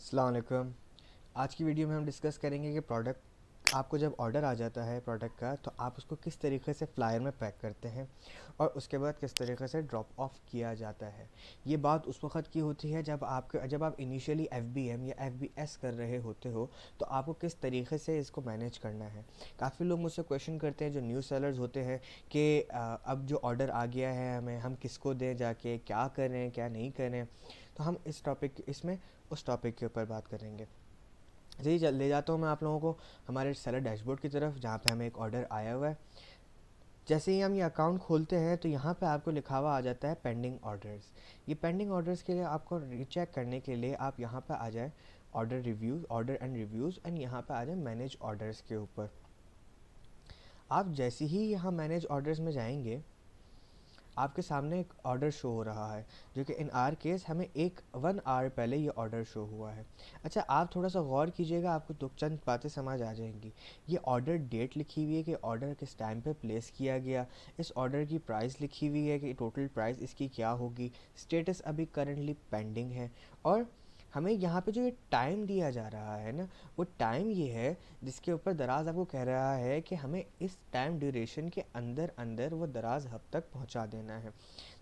अस्सलाम वालेकुम। आज की वीडियो में हम डिस्कस करेंगे कि प्रोडक्ट आपको जब ऑर्डर आ जाता है प्रोडक्ट का, तो आप उसको किस तरीके से फ्लायर में पैक करते हैं और उसके बाद किस तरीके से ड्रॉप ऑफ किया जाता है। ये बात उस वक्त की होती है जब आप इनिशियली FBM या FBS कर रहे होते हो, तो आपको किस तरीके से इसको मैनेज करना है। काफ़ी लोग मुझसे क्वेश्चन करते हैं, जो न्यू सेलर्स होते हैं, कि अब जो ऑर्डर आ गया है हमें, हम किसको दें, जाके क्या करें क्या नहीं करें। तो हम इसमें उस टॉपिक के ऊपर बात करेंगे। जी, ले जाता हूँ मैं आप लोगों को हमारे सेलर डैशबोर्ड की तरफ, जहाँ पे हमें एक ऑर्डर आया हुआ है। जैसे ही हम ये अकाउंट खोलते हैं तो यहाँ पे आपको लिखा हुआ आ जाता है पेंडिंग ऑर्डर्स। ये पेंडिंग ऑर्डर्स के लिए आपको रीचेक करने के लिए आप यहाँ पे आ जाए ऑर्डर एंड रिव्यूज़, एंड यहाँ पे आ जाए मैनेज ऑर्डर्स के ऊपर। आप जैसे ही यहाँ मैनेज ऑर्डर्स में जाएंगे, आपके सामने एक ऑर्डर शो हो रहा है, जो कि इन आर केस हमें 1 आवर पहले ये ऑर्डर शो हुआ है। अच्छा, आप थोड़ा सा गौर कीजिएगा, आपको दो चंद बातें समझ आ जाएंगी। ये ऑर्डर डेट लिखी हुई है कि ऑर्डर किस टाइम पे प्लेस किया गया, इस ऑर्डर की प्राइस लिखी हुई है कि टोटल प्राइस इसकी क्या होगी, स्टेटस अभी करंटली पेंडिंग है, और हमें यहाँ पे जो ये टाइम दिया जा रहा है ना, वो टाइम ये है जिसके ऊपर दराज आपको कह रहा है कि हमें इस टाइम ड्यूरेशन के अंदर अंदर वो दराज हब तक पहुंचा देना है।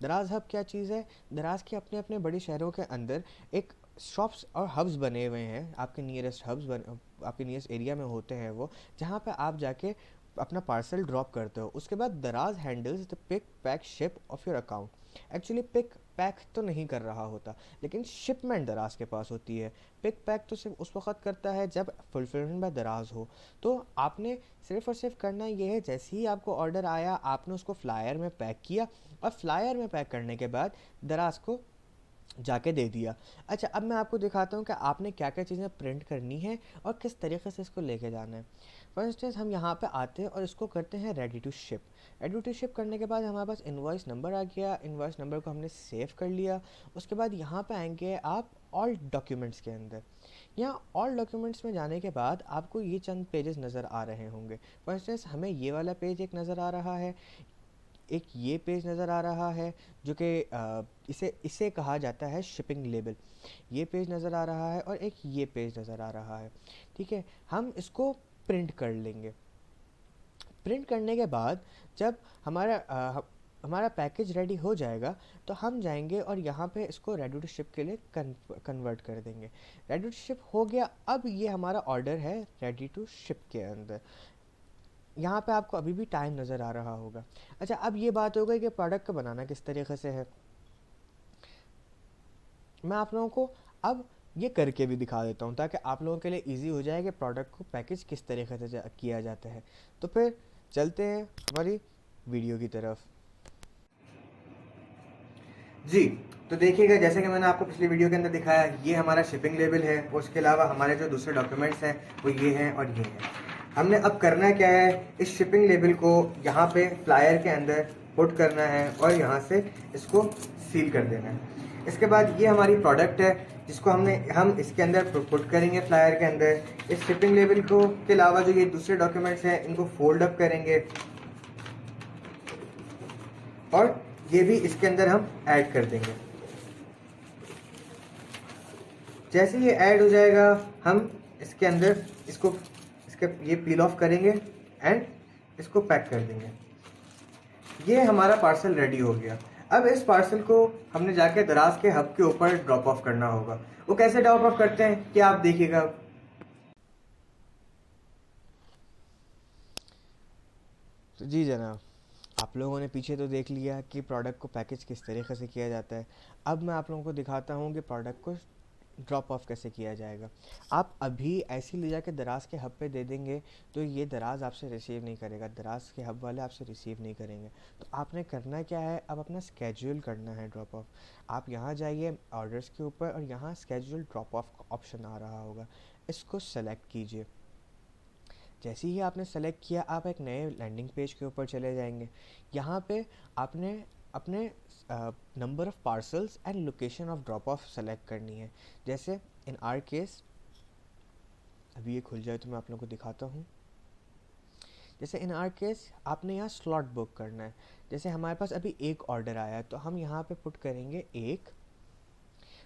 दराज हब क्या चीज़ है? दराज के अपने अपने बड़े शहरों के अंदर एक शॉप्स और हब्स बने हुए हैं। आपके नियरेस्ट एरिया में होते हैं वो, जहाँ पे आप जाके अपना पार्सल ड्रॉप करते हो। उसके बाद Daraz handles the pick pack ship of your account. Actually pick pack तो नहीं कर रहा होता, लेकिन शिपमेंट दराज के पास होती है। पिक पैक तो सिर्फ उस वक्त करता है जब फुलफिलमेंट बाय दराज हो। तो आपने सिर्फ और सिर्फ करना ये है, जैसे ही आपको ऑर्डर आया आपने उसको फ्लायर में पैक किया, और फ्लायर में पैक करने के बाद दराज को जाके दे दिया। अच्छा, अब मैं आपको दिखाता हूँ कि आपने क्या क्या चीज़ें प्रिंट करनी है और किस तरीके से इसको लेके जाना है। फॉर इंस्टेंस, हम यहाँ पे आते हैं और इसको करते हैं ready to ship. Ready to ship करने के बाद हमारे पास इनवॉइस नंबर आ गया। इनवॉइस नंबर को हमने सेव कर लिया। उसके बाद यहाँ पे आएंगे आप ऑल डॉक्यूमेंट्स के अंदर। यहाँ ऑल डॉक्यूमेंट्स में जाने के बाद आपको ये चंद पेजेस नज़र आ रहे होंगे। फॉर इंस्टेंस, हमें ये वाला पेज एक नज़र आ रहा है, एक ये पेज नज़र आ रहा है, जो कि इसे इसे कहा जाता है शिपिंग लेबल। ये पेज नज़र आ रहा है और एक ये पेज नज़र आ रहा है। ठीक है, हम इसको प्रिंट कर लेंगे। प्रिंट करने के बाद जब हमारा पैकेज रेडी हो जाएगा, तो हम जाएंगे और यहाँ पे इसको रेडी टू शिप के लिए कन्वर्ट कर देंगे। रेडी टू शिप हो गया। अब ये हमारा ऑर्डर है रेडी टू शिप के अंदर। यहाँ पे आपको अभी भी टाइम नज़र आ रहा होगा। अच्छा, अब ये बात हो गई कि प्रोडक्ट को बनाना किस तरीके से है। मैं आप लोगों को अब ये करके भी दिखा देता हूँ, ताकि आप लोगों के लिए इजी हो जाए कि प्रोडक्ट को पैकेज किस तरीके से किया जाता है। तो फिर चलते हैं हमारी वीडियो की तरफ। जी, तो देखिएगा, जैसे कि मैंने आपको पिछली वीडियो के अंदर दिखाया, ये हमारा शिपिंग लेबल है, और उसके अलावा हमारे जो दूसरे डॉक्यूमेंट्स हैं वो ये हैं और ये हैं। हमने अब करना क्या है, इस शिपिंग लेबल को यहाँ पे फ्लायर के अंदर पुट करना है और यहाँ से इसको सील कर देना है। इसके बाद ये हमारी प्रोडक्ट है, जिसको हम इसके अंदर पुट करेंगे फ्लायर के अंदर। इस शिपिंग लेबल को के अलावा जो ये दूसरे डॉक्यूमेंट्स हैं, इनको फोल्ड अप करेंगे और ये भी इसके अंदर हम ऐड कर देंगे। जैसे ये ऐड हो जाएगा, हम इसके अंदर इसके ये पील ऑफ करेंगे एंड इसको पैक कर देंगे। ये हमारा पार्सल रेडी हो गया। अब इस पार्सल को हमने जाके दराज के हब के ऊपर ड्रॉप ऑफ करना होगा। वो कैसे ड्रॉप ऑफ करते हैं कि आप देखिएगा। तो जी जनाब, आप लोगों ने पीछे तो देख लिया कि प्रोडक्ट को पैकेज किस तरीके से किया जाता है। अब मैं आप लोगों को दिखाता हूँ कि प्रोडक्ट को ड्रॉप ऑफ कैसे किया जाएगा। आप अभी ऐसे ही ले जाके दराज के हब पे दे देंगे, तो ये दराज आपसे रिसीव नहीं करेगा, दराज के हब वाले आपसे रिसीव नहीं करेंगे। तो आपने करना क्या है, अब अपना स्केड्यूल करना है ड्रॉप ऑफ। आप यहाँ जाइए ऑर्डर्स के ऊपर, और यहाँ स्केड्यूल ड्रॉप ऑफ ऑप्शन आ रहा होगा, इसको सेलेक्ट कीजिए। जैसे ही आपने सेलेक्ट किया, आप एक नए लैंडिंग पेज के ऊपर चले जाएंगे। यहाँ पे आपने अपने number of parcels and location of drop of select करनी है। जैसे इन आर केस, अभी ये खुल जाए तो मैं आप लोगों को दिखाता हूँ। जैसे इन आर केस आपने यहाँ स्लॉट बुक करना है। जैसे हमारे पास अभी एक ऑर्डर आया है, तो हम यहाँ पे पुट करेंगे एक,